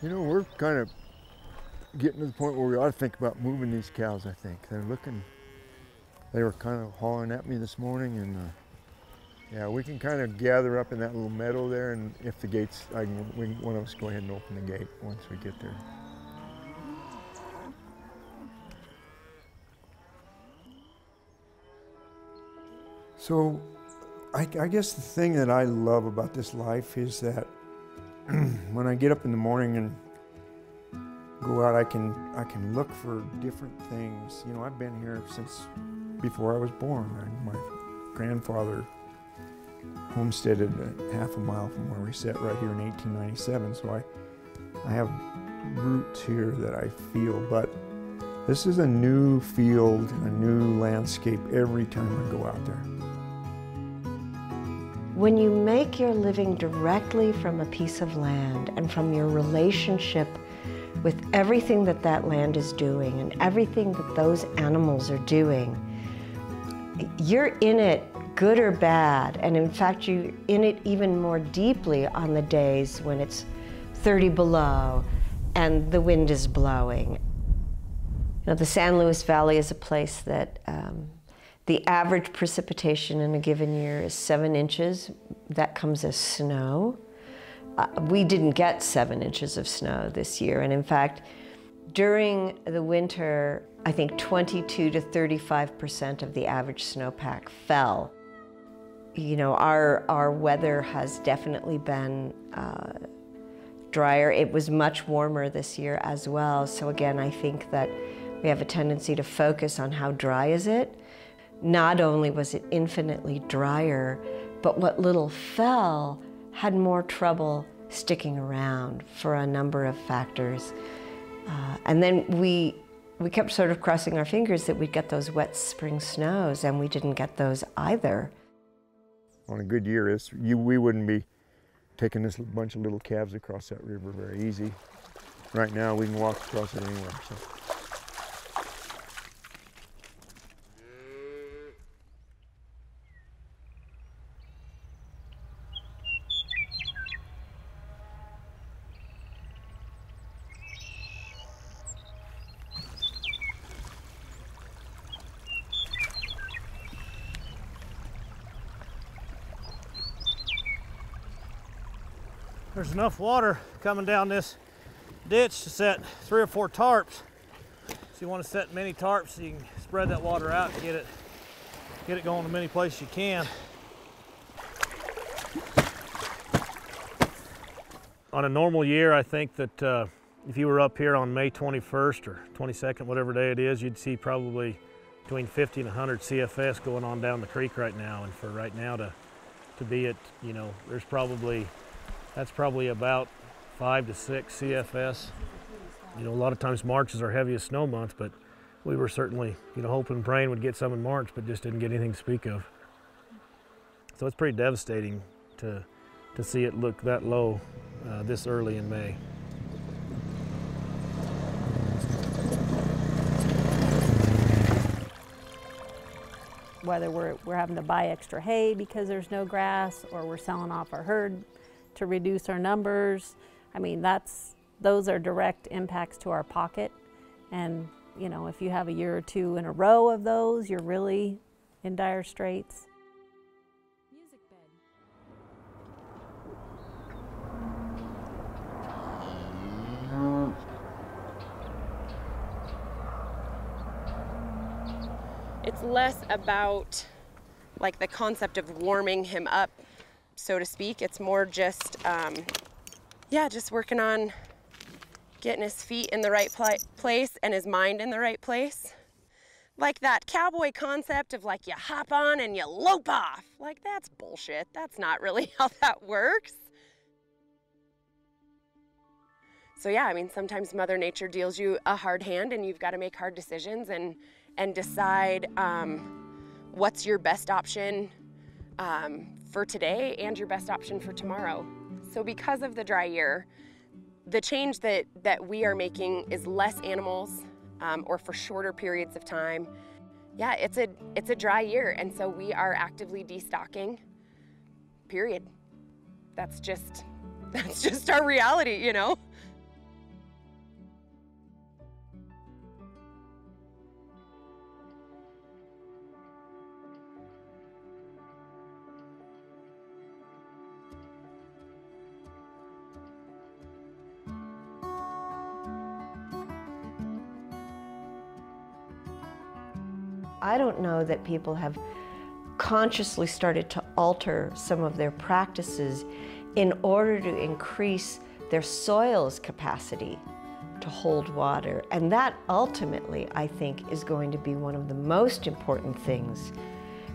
You know, we're kind of getting to the point where we ought to think about moving these cows, I think. They were kind of hauling at me this morning, and yeah, we can kind of gather up in that little meadow there, and if the gates, one of us go ahead and open the gate once we get there. So, I guess the thing that I love about this life is that when I get up in the morning and go out, I can look for different things. You know, I've been here since before I was born. My grandfather homesteaded a half a mile from where we sit right here in 1897, so I have roots here that I feel, but this is a new field, a new landscape every time I go out there. When you make your living directly from a piece of land and from your relationship with everything that that land is doing and everything that those animals are doing, you're in it good or bad, and in fact you're in it even more deeply on the days when it's 30 below and the wind is blowing. You know, the San Luis Valley is a place that the average precipitation in a given year is 7 inches. That comes as snow. We didn't get 7 inches of snow this year, and in fact, during the winter, I think 22 to 35% of the average snowpack fell. You know, our weather has definitely been drier. It was much warmer this year as well. So again, I think that we have a tendency to focus on how dry is it. Not only was it infinitely drier, but what little fell had more trouble sticking around for a number of factors. And then we kept sort of crossing our fingers that we'd get those wet spring snows, and we didn't get those either. On a good year, we wouldn't be taking this bunch of little calves across that river very easy. Right now, we can walk across it anywhere. So. There's enough water coming down this ditch to set 3 or 4 tarps. So you want to set many tarps so you can spread that water out and get it going to many places you can. On a normal year, I think that if you were up here on May 21st or 22nd, whatever day it is, you'd see probably between 50 and 100 CFS going on down the creek right now. And for right now to be at, you know, that's probably about 5 to 6 CFS. You know, a lot of times March is our heaviest snow month, but we were certainly, you know, hoping and praying we'd get some in March, but just didn't get anything to speak of. So it's pretty devastating to see it look that low this early in May. Whether we're having to buy extra hay because there's no grass, or we're selling off our herd to reduce our numbers. I mean, those are direct impacts to our pocket. And, you know, if you have a year or two in a row of those, you're really in dire straits. Music bed. It's less about like the concept of warming him up, so to speak. It's more just, yeah, just working on getting his feet in the right place and his mind in the right place. Like that cowboy concept of like you hop on and you lope off. Like that's bullshit. That's not really how that works. So yeah, I mean, sometimes Mother Nature deals you a hard hand and you've got to make hard decisions and decide what's your best option for today and your best option for tomorrow. So because of the dry year, the change that we are making is less animals or for shorter periods of time. Yeah, it's a dry year, and so we are actively destocking, period. That's just our reality, you know? I don't know that people have consciously started to alter some of their practices in order to increase their soil's capacity to hold water. And that ultimately, I think, is going to be one of the most important things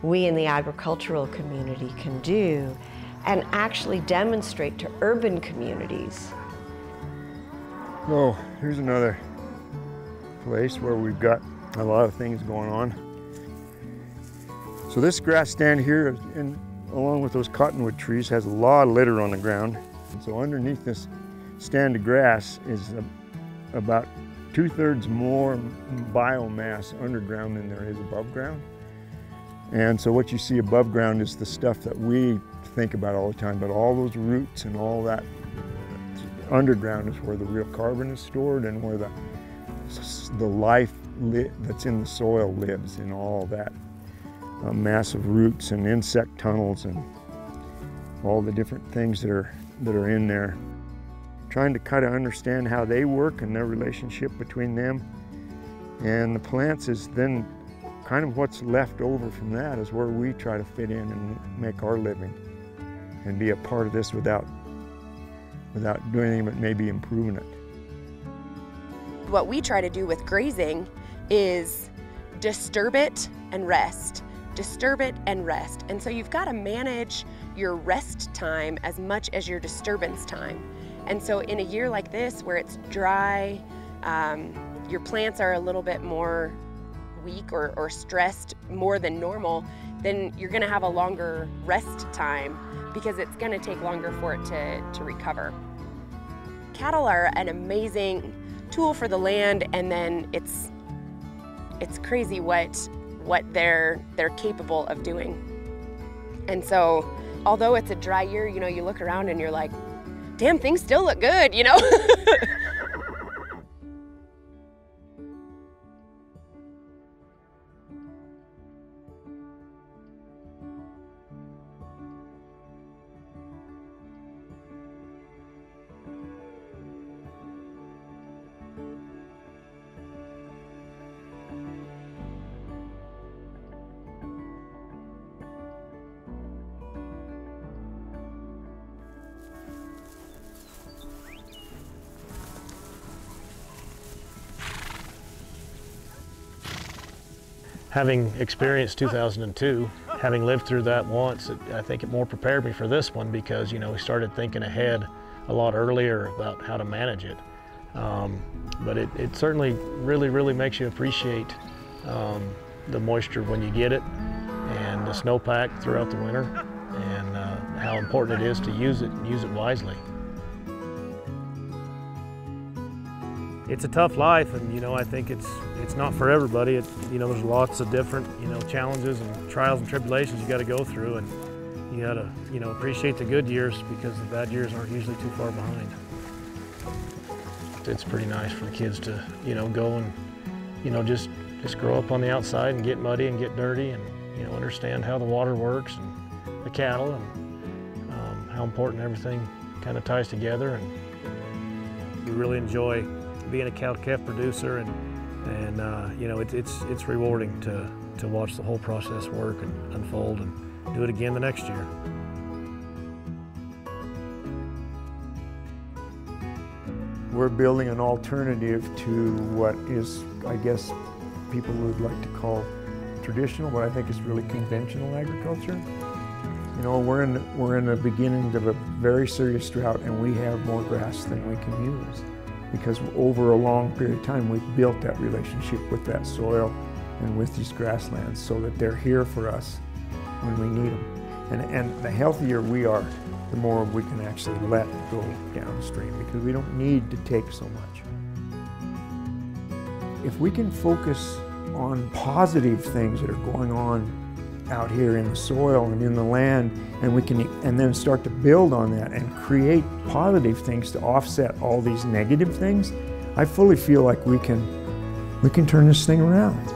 we in the agricultural community can do and actually demonstrate to urban communities. Oh, here's another place where we've got a lot of things going on. So this grass stand here, along with those cottonwood trees, has a lot of litter on the ground. And so underneath this stand of grass is about 2/3 more biomass underground than there is above ground. And so what you see above ground is the stuff that we think about all the time, but all those roots and all that underground is where the real carbon is stored and where the life that's in the soil lives, in all that massive roots and insect tunnels and all the different things that are in there. Trying to kind of understand how they work and their relationship between them and the plants is then kind of what's left over from that is where we try to fit in and make our living and be a part of this without doing anything but maybe improving it. What we try to do with grazing is disturb it and rest. Disturb it and rest. And so you've got to manage your rest time as much as your disturbance time. And so in a year like this where it's dry, your plants are a little bit more weak or stressed more than normal, then you're going to have a longer rest time because it's going to take longer for it to recover. Cattle are an amazing tool for the land, and then it's crazy what they're capable of doing. And so although it's a dry year, you know, you look around and you're like, damn, things still look good, you know? Having experienced 2002, having lived through that once, I think it more prepared me for this one because, you know, we started thinking ahead a lot earlier about how to manage it. But it certainly really makes you appreciate the moisture when you get it and the snowpack throughout the winter and how important it is to use it and use it wisely. It's a tough life, and you know, I think it's not for everybody. You know, there's lots of different, you know, challenges and trials and tribulations you got to go through, and you got to, you know, appreciate the good years because the bad years aren't usually too far behind. It's pretty nice for the kids to, you know, go and, you know, just grow up on the outside and get muddy and get dirty and, you know, understand how the water works and the cattle and how important everything kind of ties together. And we really enjoy being a cow-calf producer, and you know, it's rewarding to watch the whole process work and unfold and do it again the next year. We're building an alternative to what is, I guess, people would like to call traditional, but I think it's really conventional agriculture. You know, we're in the beginning of a very serious drought, and we have more grass than we can use, because over a long period of time we've built that relationship with that soil and with these grasslands so that they're here for us when we need them. And the healthier we are, the more we can actually let go downstream, because we don't need to take so much. If we can focus on positive things that are going on out here in the soil and in the land, and then start to build on that and create positive things to offset all these negative things, I fully feel like we can turn this thing around.